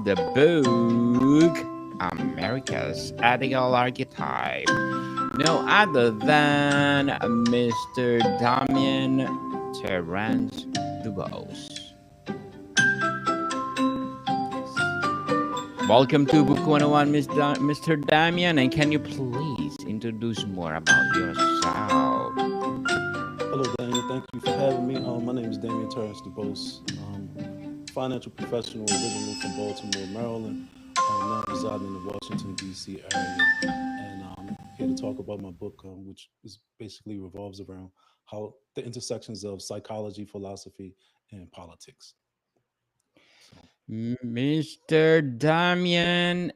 the book America's Ethical Archetype. No other than Mr. Damien Terrence Dubose. Welcome to Book 101, Mr. Damien, and can you please introduce more about yourself? Hello, Daniel. Thank you for having me. My name is Damien Terrence Dubose. Financial professional, originally from Baltimore, Maryland. Now residing in the Washington, D.C. area. And here to talk about my book, which is basically revolves around how the intersections of psychology, philosophy, and politics. So, Mr. Damien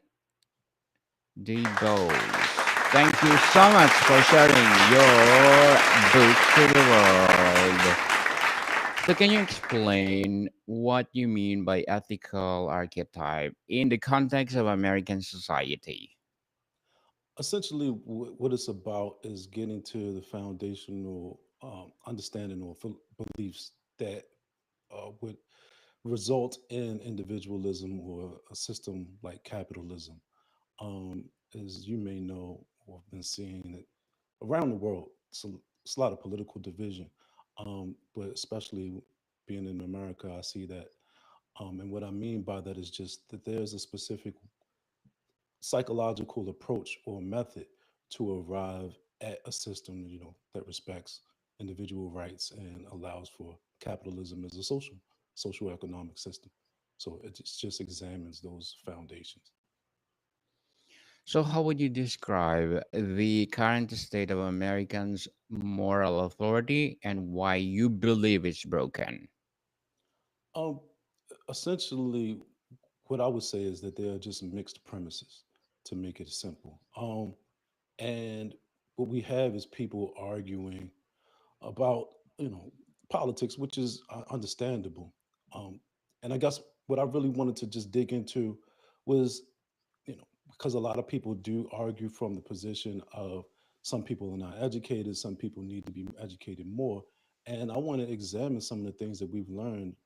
Dubose. Thank you so much for sharing your book to the world. So, can you explain what you mean by ethical archetype in the context of American society? essentially, what it's about is getting to the foundational understanding or beliefs that would result in individualism or a system like capitalism. As you may know or have been seeing it around the world, it's a lot of political division, but especially being in America, I see that. And what I mean by that is just that there's a specific psychological approach or method to arrive at a system, that respects individual rights and allows for capitalism as a social economic system. So just examines those foundations. So, how would you describe the current state of Americans' moral authority and why you believe it's broken? Um, essentially, what I would say is that they are just mixed premises, to make it simple. And what we have is people arguing about politics, which is understandable. Um, and I guess what I really wanted to just dig into was, because a lot of people do argue from the position of some people are not educated, some people need to be educated more, and I want to examine some of the things that we've learned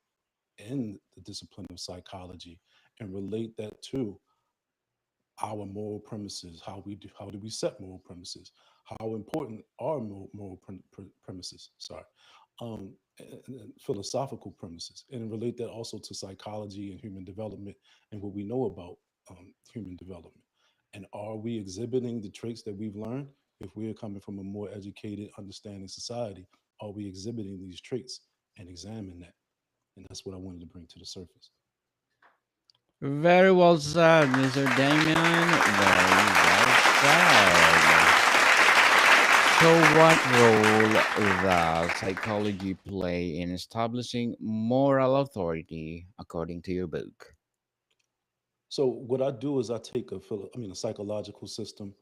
in the discipline of psychology and relate that to our moral premises, how do we set moral premises, how important are premises, sorry, and philosophical premises, and relate that also to psychology and human development and what we know about human development. And are we exhibiting the traits that we've learned? If we are coming from a more educated, understanding society, are we exhibiting these traits and examine that? And that's what I wanted to bring to the surface. Very well said, Mr. Damien. Very well said. So, what role does psychology play in establishing moral authority according to your book? So what I do is I take a psychological system,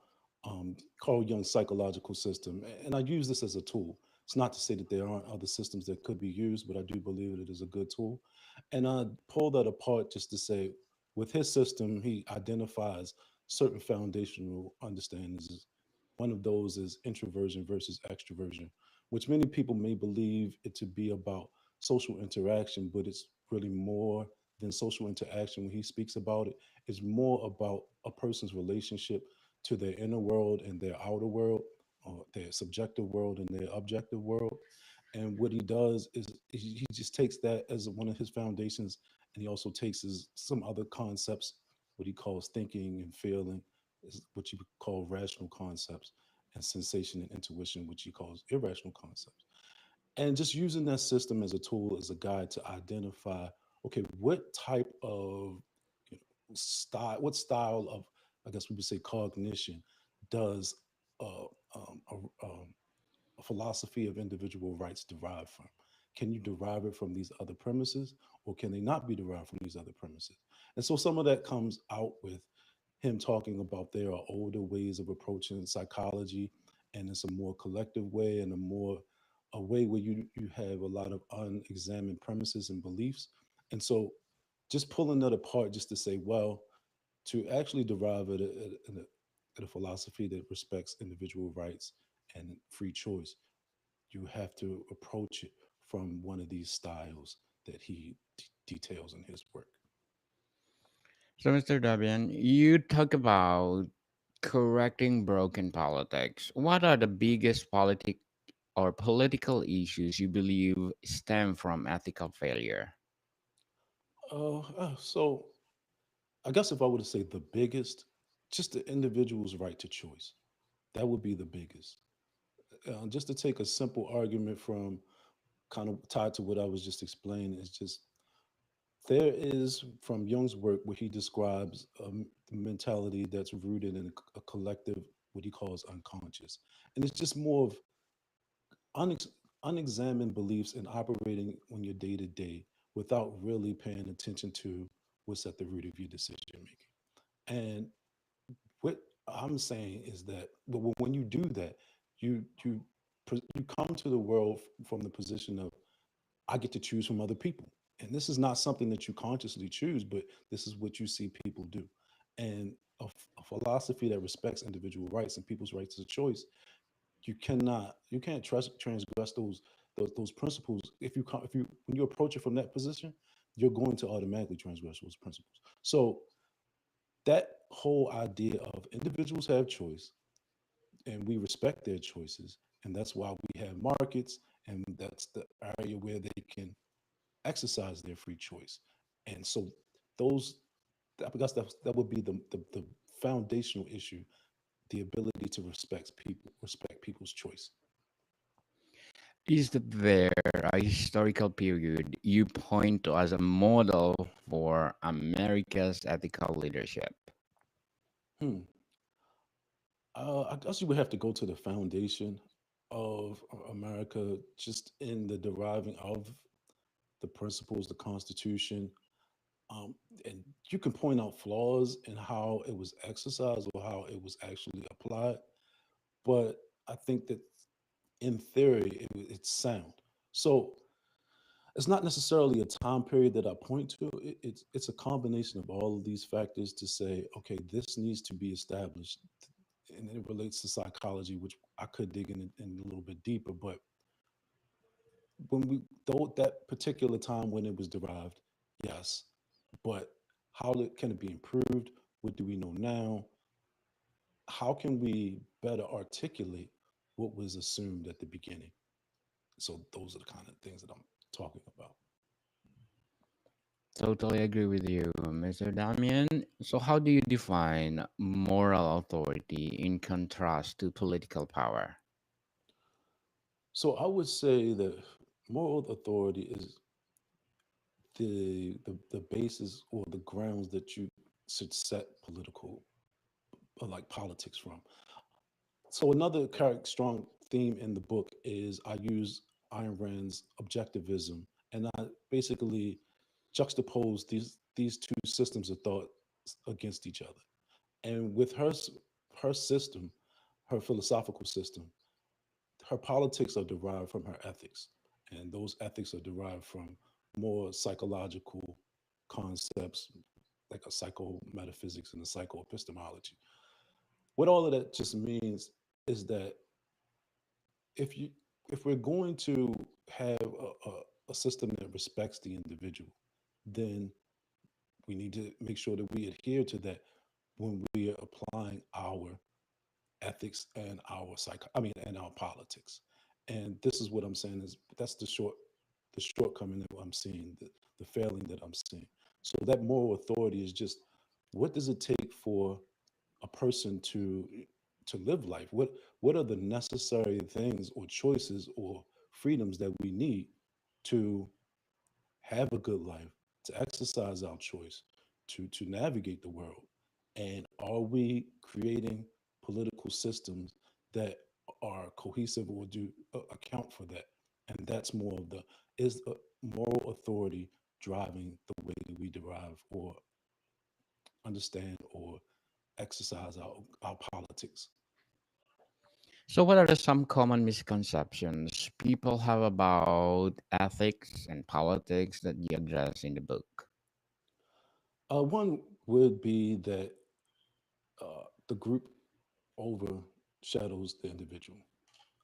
Carl Jung's psychological system, and I use this as a tool. It's not to say that there aren't other systems that could be used, but I do believe it is a good tool. And I pull that apart just to say, with his system, he identifies certain foundational understandings. One of those is introversion versus extroversion, which many people may believe it to be about social interaction, but it's really more than social interaction. When he speaks about it, it's more about a person's relationship to their inner world and their outer world, or their subjective world and their objective world. And what he does is he just takes that as one of his foundations, and he also takes some other concepts, what he calls thinking and feeling, is what you call rational concepts, and sensation and intuition, which he calls irrational concepts. And just using that system as a tool, as a guide to identify, okay, what type of style, what style of, I guess we would say, cognition does uh, um, a, um, a philosophy of individual rights derive from? Can you derive it from these other premises, or can they not be derived from these other premises? And so some of that comes out with him talking about there are older ways of approaching psychology, and it's a more collective way and a way where you have a lot of unexamined premises and beliefs. And so just pulling that apart just to say, well, to actually derive at a philosophy that respects individual rights and free choice, you have to approach it from one of these styles that he details in his work. So, Mr. Dabian, you talk about correcting broken politics. What are the biggest politic or political issues you believe stem from ethical failure? So I guess if I were to say the biggest, just the individual's right to choice, that would be the biggest. Just to take a simple argument from kind of tied to what I was just explaining, is just there is from Jung's work where he describes a mentality that's rooted in a collective, what he calls unconscious. And it's just more of unex- unexamined beliefs and operating on your day to day without really paying attention to what's at the root of your decision making. And what I'm saying is that when you do that, you come to the world from the position of I get to choose from other people, and this is not something that you consciously choose, but this is what you see people do. And a philosophy that respects individual rights and people's rights of choice, you can't transgress those principles. If you when you approach it from that position, you're going to automatically transgress those principles. So that whole idea of individuals have choice and we respect their choices, and that's why we have markets, and that's the area where they can exercise their free choice. And so those I guess that would be the foundational issue, the ability to respect people's choice. Is there a historical period you point to as a model for America's ethical leadership? Hmm. I guess you would have to go to the foundation of America, just in the deriving of the principles, the Constitution, um, and you can point out flaws in how it was exercised or how it was actually applied. But I think that in theory, it's sound. So it's not necessarily a time period that I point to. It's a combination of all of these factors to say, okay, this needs to be established, and it relates to psychology, which I could dig in a little bit deeper. But when we though that particular time when it was derived, yes, but can it be improved? What do we know now? How can we better articulate what was assumed at the beginning? So those are the kind of things that I'm talking about. Totally agree with you, Mr. Damien. So, how do you define moral authority in contrast to political power? So I would say that moral authority is the basis or the grounds that you should set political like politics from. So another strong theme in the book is I use Ayn Rand's objectivism, and I basically juxtapose these two systems of thought against each other. And with her system, her philosophical system, her politics are derived from her ethics, and those ethics are derived from more psychological concepts like a psychometaphysics and a psychoepistemology. What all of that just means is that if you if we're going to have a system that respects the individual, then we need to make sure that we adhere to that when we are applying our ethics and and our politics. And this is what I'm saying is that's the shortcoming that I'm seeing, the failing that I'm seeing. So that moral authority is just what does it take for a person to live life? What are the necessary things or choices or freedoms that we need to have a good life, to exercise our choice, to navigate the world? And are we creating political systems that are cohesive or do account for that? And that's more of the is moral authority driving the way that we derive or understand or exercise our politics. So, what are some common misconceptions people have about ethics and politics that you address in the book? One would be that the group overshadows the individual.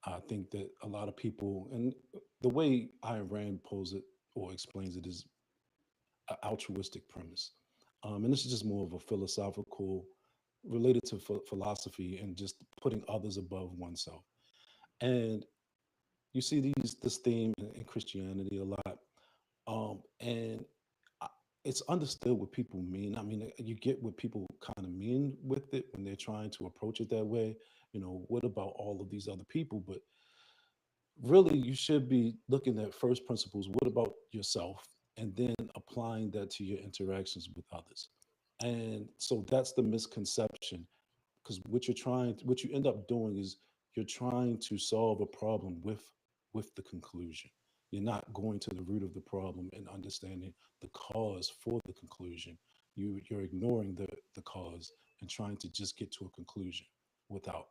I think that a lot of people, and the way Ayn Rand poses it or explains it is an altruistic premise. And this is just more of a philosophical, related to philosophy and just putting others above oneself. And you see this theme in Christianity a lot, and I- it's understood what people mean. I mean, you get what people kind of mean with it when they're trying to approach it that way. What about all of these other people? But really, you should be looking at first principles. What about yourself? And then applying that to your interactions with others. And so that's the misconception, because what you end up doing is you're trying to solve a problem with the conclusion. You're not going to the root of the problem and understanding the cause for the conclusion. You're ignoring the cause and trying to just get to a conclusion without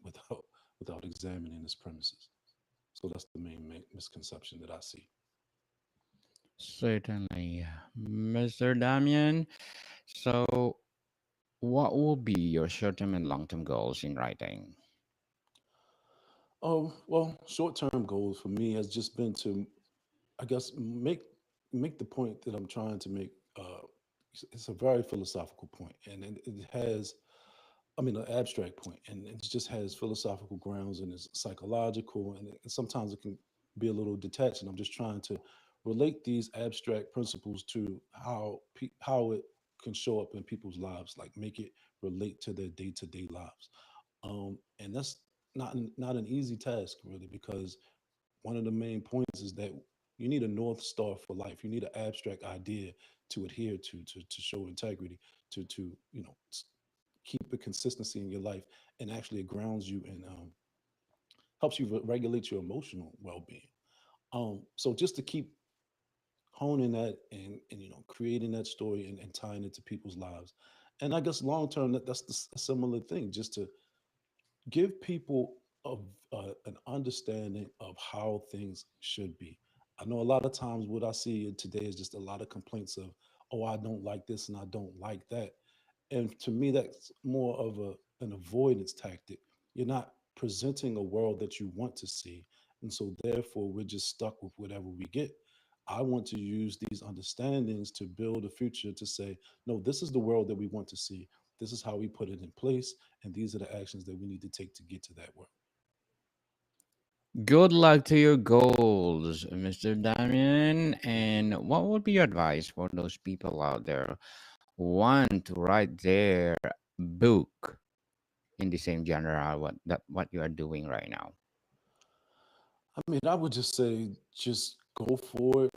without without examining its premises. So that's the main misconception that I see. Certainly, Mr. Damien. So, what will be your short-term and long-term goals in writing? Oh, well, short-term goals for me has just been to, I guess, make the point that I'm trying to make. It's a very philosophical point, and it has, I mean, an abstract point, and it just has philosophical grounds, and it's psychological, and sometimes it can be a little detached. And I'm just trying to relate these abstract principles to how it can show up in people's lives, like make it relate to their day-to-day lives. And that's not an easy task, really, because one of the main points is that you need a north star for life. You need an abstract idea to adhere to show integrity, to keep a consistency in your life, and actually it grounds you and helps you regulate your emotional well-being. So just to keep honing that and creating that story and tying it to people's lives, and I guess long term that's a similar thing, just to give people an understanding of how things should be. I know a lot of times what I see today is just a lot of complaints of, oh, I don't like this and I don't like that. And to me, that's more of an avoidance tactic. You're not presenting a world that you want to see. And so therefore we're just stuck with whatever we get. I want to use these understandings to build a future to say, no, this is the world that we want to see. This is how we put it in place. And these are the actions that we need to take to get to that world. Good luck to your goals, Mr. Damien. And what would be your advice for those people out there who want to write their book in the same genre what you are doing right now? I mean, I would just say, just go for it,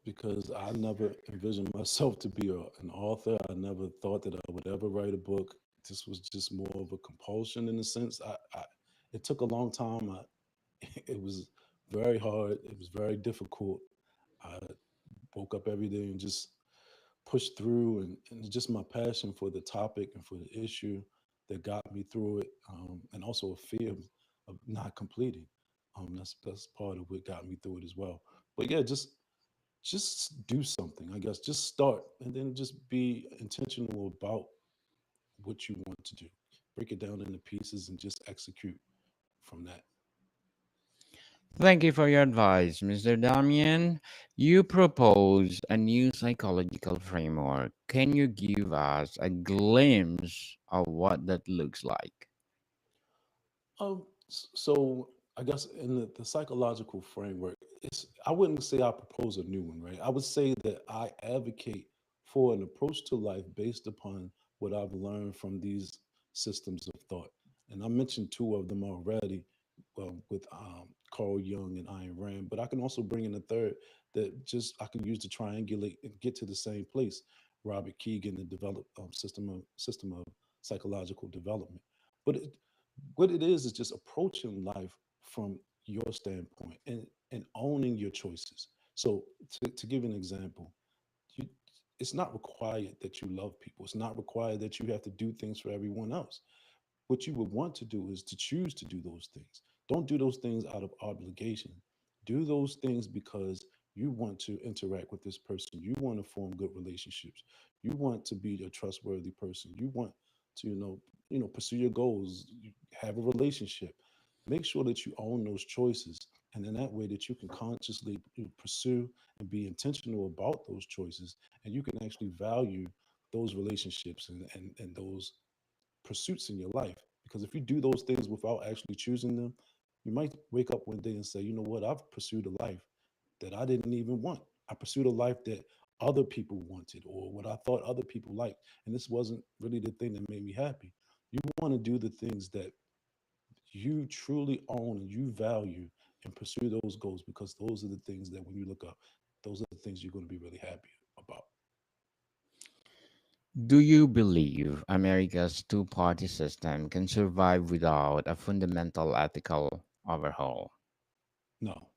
because I never envisioned myself to be an author. I never thought that I would ever write a book. This was just more of a compulsion in a sense. It took a long time. It was very hard. It was very difficult. I woke up every day and just pushed through, and just my passion for the topic and for the issue that got me through it, and also a fear of not completing. That's part of what got me through it as well. But yeah, just do something. I guess just start, and then just be intentional about what you want to do. Break it down into pieces and just execute from that. Thank you for your advice, Mr. Damien. You propose a new psychological framework. Can you give us a glimpse of what that looks like? So I guess in the psychological framework, I wouldn't say I propose a new one, right? I would say that I advocate for an approach to life based upon what I've learned from these systems of thought. And I mentioned two of them already, with Carl Jung and Ayn Rand, but I can also bring in a third that just I can use to triangulate and get to the same place. Robert Keegan, the develop system of psychological development. But what it is just approaching life from your standpoint and owning your choices. So to give an example, you, it's not required that you love people. It's not required that you have to do things for everyone else. What you would want to do is to choose to do those things. Don't do those things out of obligation. Do those things because you want to interact with this person. You want to form good relationships. You want to be a trustworthy person. You want to, pursue your goals, have a relationship. Make sure that you own those choices. And in that way that you can consciously pursue and be intentional about those choices. And you can actually value those relationships and those pursuits in your life. Because if you do those things without actually choosing them, you might wake up one day and say, you know what, I've pursued a life that I didn't even want. I pursued a life that other people wanted or what I thought other people liked. And this wasn't really the thing that made me happy. You want to do the things that you truly own and you value and pursue those goals because those are the things that when you look up, those are the things you're going to be really happy about. Do you believe America's two-party system can survive without a fundamental ethical overhaul? No.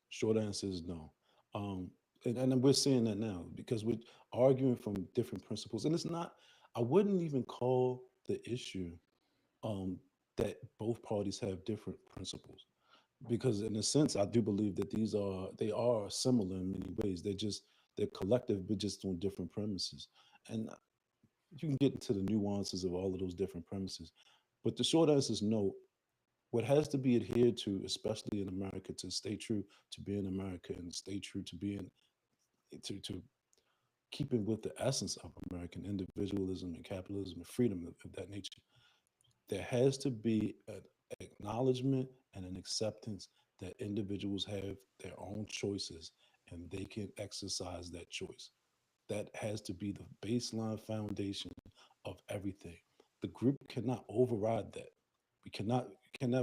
Short answer is no. Um, and we're seeing that now because we're arguing from different principles. And it's not, I wouldn't even call the issue um, that both parties have different principles. Because in a sense, I do believe that they are similar in many ways. They're collective, but just on different premises. And you can get into the nuances of all of those different premises. But the short answer is no. What has to be adhered to, especially in America, to stay true to being America and stay true to being to keeping with the essence of American individualism and capitalism and freedom of that nature, there has to be an acknowledgement and an acceptance that individuals have their own choices and they can exercise that choice. That has to be the baseline foundation of everything. The group cannot override that. We cannot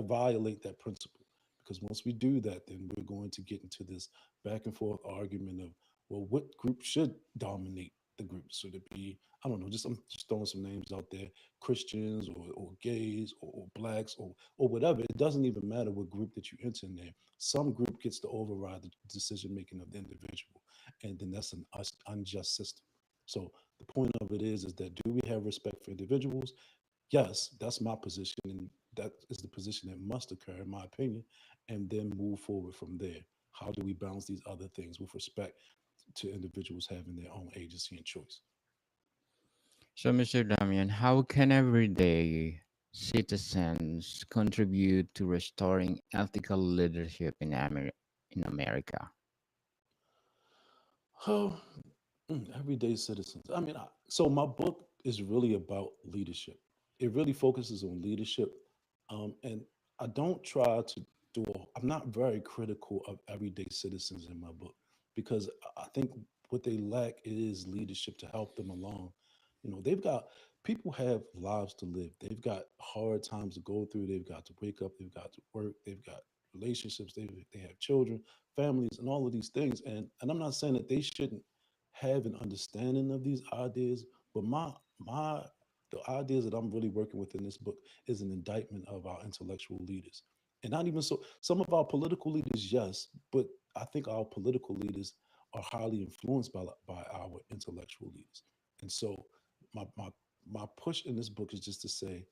violate that principle because once we do that, then we're going to get into this back and forth argument of well, what group should dominate the group? Should it be I don't know, just I'm just throwing some names out there, Christians or gays or blacks or whatever. It doesn't even matter what group that you enter in there. Some group gets to override the decision making of the individual, and then that's an unjust system. So the point of it is that do we have respect for individuals? Yes, that's my position, and that is the position that must occur, in my opinion, and then move forward from there. How do we balance these other things with respect to individuals having their own agency and choice? So, Mr. Damian, how can everyday citizens contribute to restoring ethical leadership in America? Oh, everyday citizens. I mean, so my book is really about leadership. It really focuses on leadership, and I don't try to do. I'm not very critical of everyday citizens in my book because I think what they lack is leadership to help them along. They've got people have lives to live. They've got hard times to go through. They've got to wake up. They've got to work. They've got relationships. They have children, families, and all of these things. And I'm not saying that they shouldn't have an understanding of these ideas, but my the ideas that I'm really working with in this book is an indictment of our intellectual leaders. And not even so some of our political leaders, yes, but I think our political leaders are highly influenced by our intellectual leaders. And so my my push in this book is just to say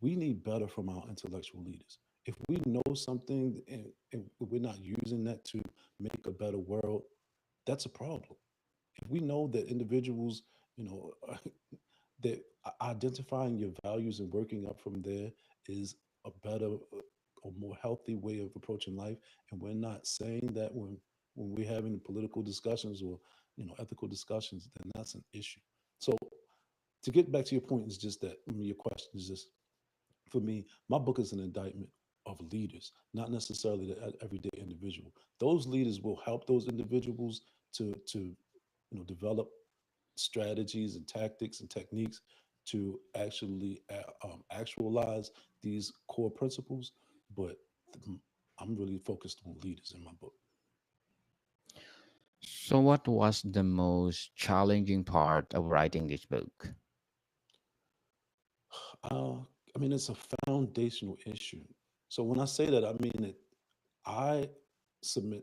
we need better from our intellectual leaders. If we know something and we're not using that to make a better world, that's a problem. If we know that individuals, you know, that identifying your values and working up from there is a better or more healthy way of approaching life, and we're not saying that when we're having political discussions or ethical discussions, then that's an issue. So to get back to your point is just that your question is just for me, my book is an indictment of leaders, not necessarily the everyday individual. Those leaders will help those individuals to develop strategies and tactics and techniques to actually actualize these core principles. But I'm really focused on leaders in my book. So, what was the most challenging part of writing this book? Uh, I mean, it's a foundational issue. So when I say that, I mean that I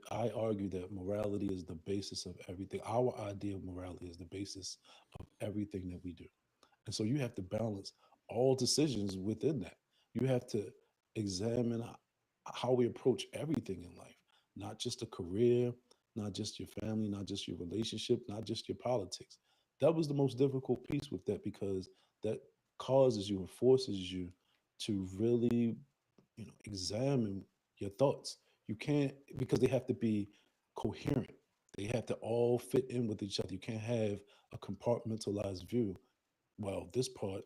I argue that morality is the basis of everything. Our idea of morality is the basis of everything that we do. And so you have to balance all decisions within that. You have to examine how we approach everything in life, not just a career, not just your family, not just your relationship, not just your politics. That was the most difficult piece with that because that causes you and forces you to really examine your thoughts. You can't because they have to be coherent. They have to all fit in with each other. You can't have a compartmentalized view. Well, this part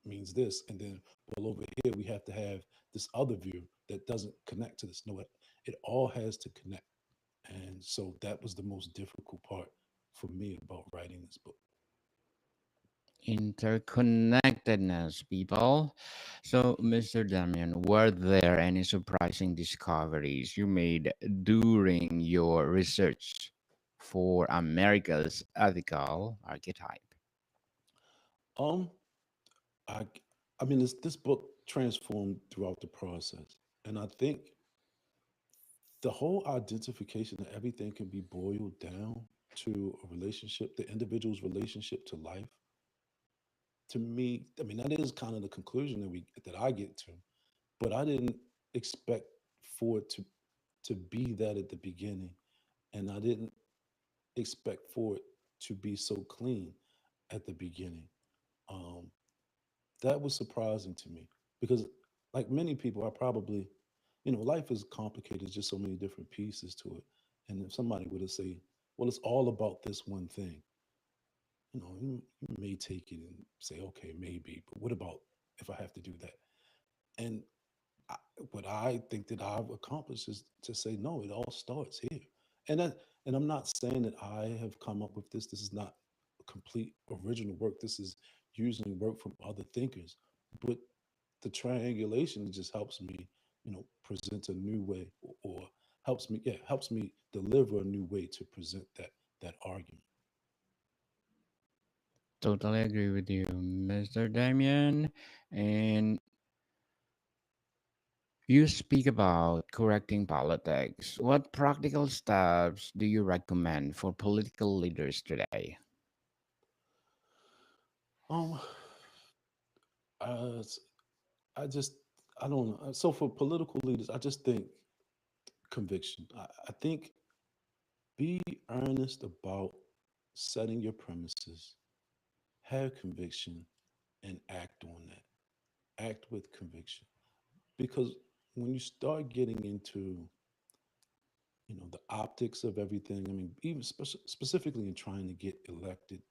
means this, and then well over here we have to have this other view that doesn't connect to this. No, it all has to connect, and so that was the most difficult part for me about writing this book. Interconnectedness, people. So, Mr. Damien, were there any surprising discoveries you made during your research for America's ethical archetype? Um, I, I mean, this book transformed throughout the process, and I think the whole identification that everything can be boiled down to a relationship, the individual's relationship to life. To me, I mean, that is kind of the conclusion that I get to, but I didn't expect for it to be that at the beginning, and I didn't expect for it to be so clean at the beginning. Um, that was surprising to me because, like many people, I probably, life is complicated. There's just so many different pieces to it. And if somebody were to say, "Well, it's all about this one thing," you may take it and say, "Okay, maybe," but what about if I have to do that? And I, what I think that I've accomplished is to say, no, it all starts here. And that, and I'm not saying that I have come up with this. This is not a complete original work. This is using work from other thinkers. But the triangulation just helps me, present a new way, or helps me deliver a new way to present that argument. Totally agree with you, Mr. Damien. And you speak about correcting politics. What practical steps do you recommend for political leaders today? Um, uh, I just I don't know. So for political leaders, I just think conviction. I think be earnest about setting your premises, have conviction, and act on that. Act with conviction. Because when you start getting into, the optics of everything, I mean, even specifically in trying to get elected,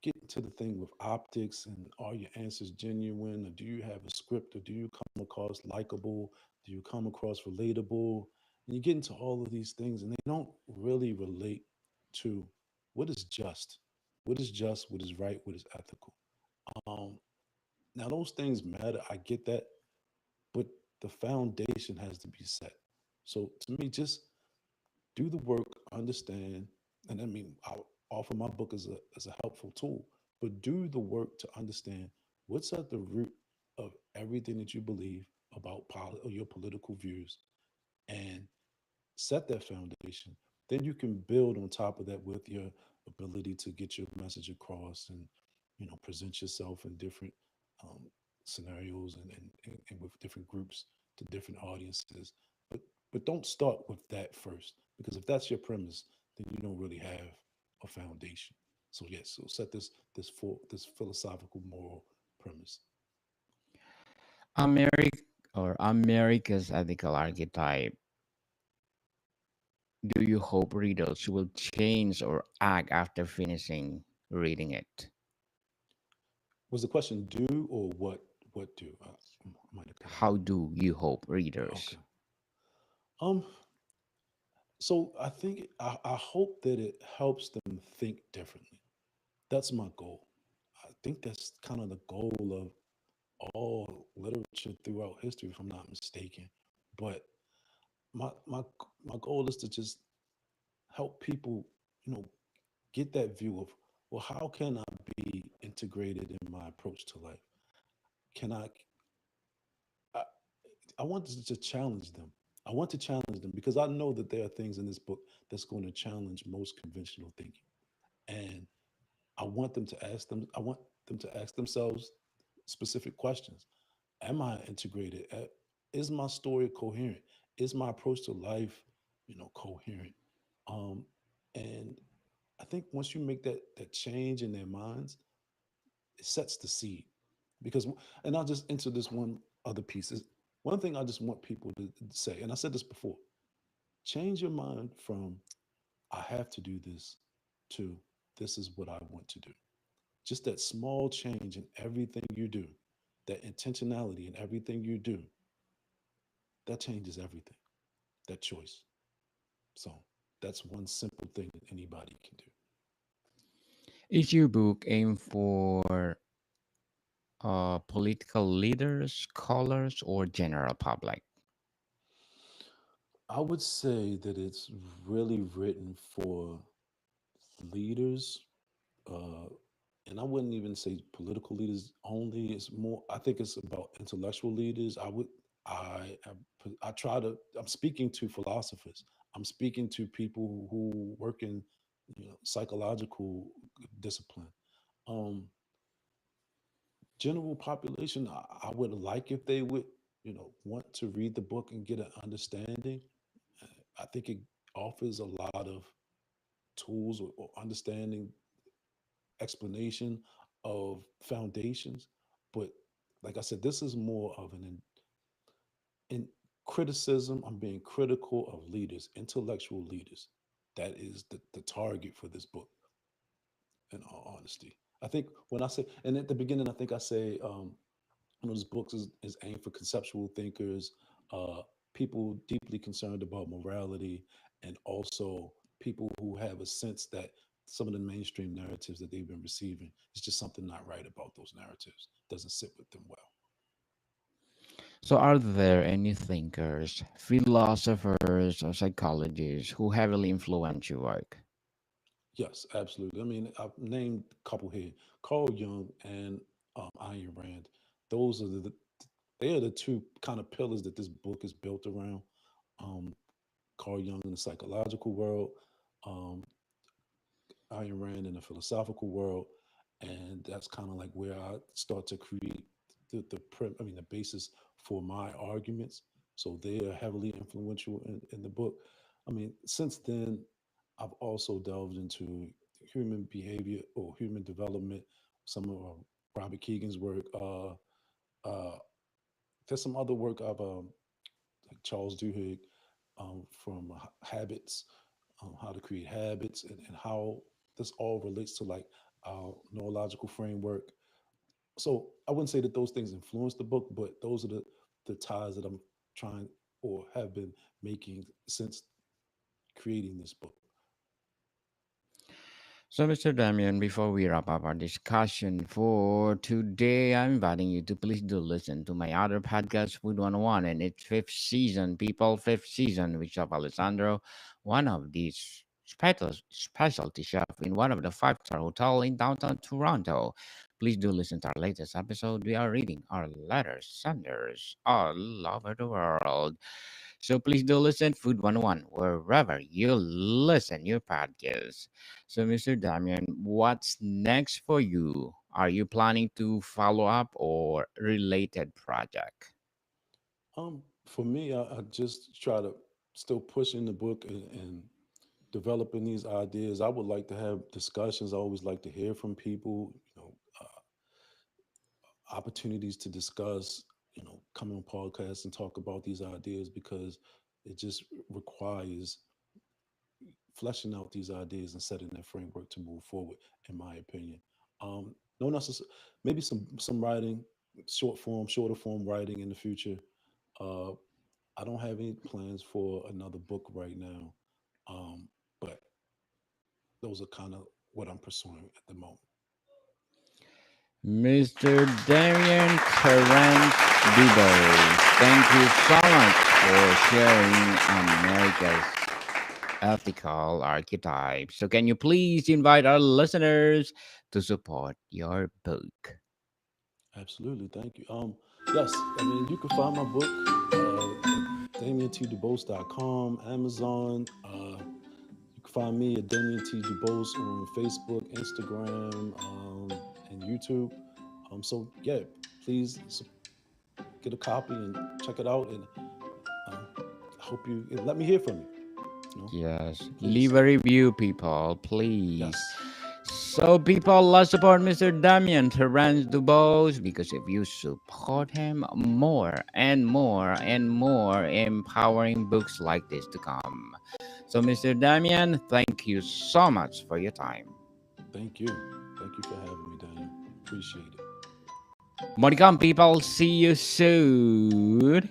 get into the thing with optics and are your answers genuine, or do you have a script, or do you come across likable, do you come across relatable, and you get into all of these things and they don't really relate to what is just, what is right, what is ethical. um Now those things matter, I get that, but the foundation has to be set. So to me, just do the work, understand, and I mean, I'll offer my book as a helpful tool, but do the work to understand what's at the root of everything that you believe about or your political views, and set that foundation. Then you can build on top of that with your ability to get your message across, and present yourself in different um, scenarios, and with different groups to different audiences. But don't start with that first, because if that's your premise, then you don't really have a foundation. So yes, so set this philosophical moral premise. America's ethical archetype. Do you hope readers will change or act after finishing reading it? Was the question do or what? What do? I might have cut out. How do you hope readers? Okay. Um, so I think I hope that it helps them think differently. That's my goal. I think that's kind of the goal of all literature throughout history, if I'm not mistaken. But my my my goal is to just help people, you know, get that view of, well, how can I be integrated in my approach to life? Can I, I want to challenge them. I want to challenge them because I know that there are things in this book that's going to challenge most conventional thinking. And I want them to ask themselves specific questions. Am I integrated? Is my story coherent? Is my approach to life, coherent? Um, and I think once you make that change in their minds, it sets the seed. Because, and I'll just enter this one other piece. Is one thing I just want people to say, and I said this before: change your mind from "I have to do this" to this is what I want to do. Just that small change in everything you do, that intentionality in everything you do, that changes everything. That choice. So that's one simple thing that anybody can do. Is your book aimed for political leaders, scholars, or general public? I would say that it's really written for leaders, uh, and I wouldn't even say political leaders only. It's more. I think it's about intellectual leaders. I try to. I'm speaking to philosophers. I'm speaking to people who work in, psychological discipline. Um, General population. I would like if they would, want to read the book and get an understanding. I think it offers a lot of tools or understanding, explanation of foundations. But like I said, this is more of in criticism. I'm being critical of leaders, intellectual leaders. That is the target for this book, in all honesty. I think when I say, and at the beginning, I think I say, this book is aimed for conceptual thinkers, uh, people deeply concerned about morality, and also people who have a sense that some of the mainstream narratives that they've been receiving is just something not right about those narratives. Doesn't sit with them well. So, are there any thinkers, philosophers, or psychologists who heavily influence your work? Yes, absolutely. I mean, I've named a couple here: Carl Jung and Ayn Rand. Those are they are the two kind of pillars that this book is built around. Um, Carl Jung in the psychological world, um, Ayn Rand in the philosophical world, and that's kind of like where I start to create the basis for my arguments. So they are heavily influential in the book. I mean, since then, I've also delved into human behavior or human development. Some of Robert Keegan's work. Uh, there's some other work I've like Charles Duhigg, from habits, how to create habits, and how this all relates to like our neurological framework. So I wouldn't say that those things influence the book, but those are the ties that I'm trying or have been making since creating this book. So, Mr. Damien, before we wrap up our discussion for today, I'm inviting you to please do listen to my other podcast, Food 101, and its fifth season, People Fifth Season, with Chef Alessandro, one of these specialty chef in one of the five-star hotel in downtown Toronto. Please do listen to our latest episode. We are reading our letters senders all over the world. So please do listen Food 101 wherever you listen your podcast. So, Mr. Damien, what's next for you? Are you planning to follow up or related project? For me, I just try to still push in the book and developing these ideas. I would like to have discussions. I always like to hear from people. Opportunities to discuss, come on podcasts and talk about these ideas because it just requires fleshing out these ideas and setting that framework to move forward, in my opinion. No necessary, maybe some writing, shorter form writing in the future. Uh, I don't have any plans for another book right now, but those are kind of what I'm pursuing at the moment. Mr. Damien Terrence Dubose, thank you so much for sharing America's ethical archetypes. So, can you please invite our listeners to support your book? Absolutely, thank you. Yes, I mean you can find my book at DamienTDubose.com, Amazon. You can find me at Damien T. Dubose on Facebook, Instagram, and YouTube. So yeah, please get a copy and check it out, and uh, I hope you let me hear from you. Yes, Please. leave a review, people, please. Yes, So, people, let's support Mr. Damien Terrence Dubose because if you support him, more and more and more empowering books like this to come. So, Mr. Damien, thank you so much for your time. Thank you. Thank you for having me, Daniel. Appreciate it. Moricon people, see you soon.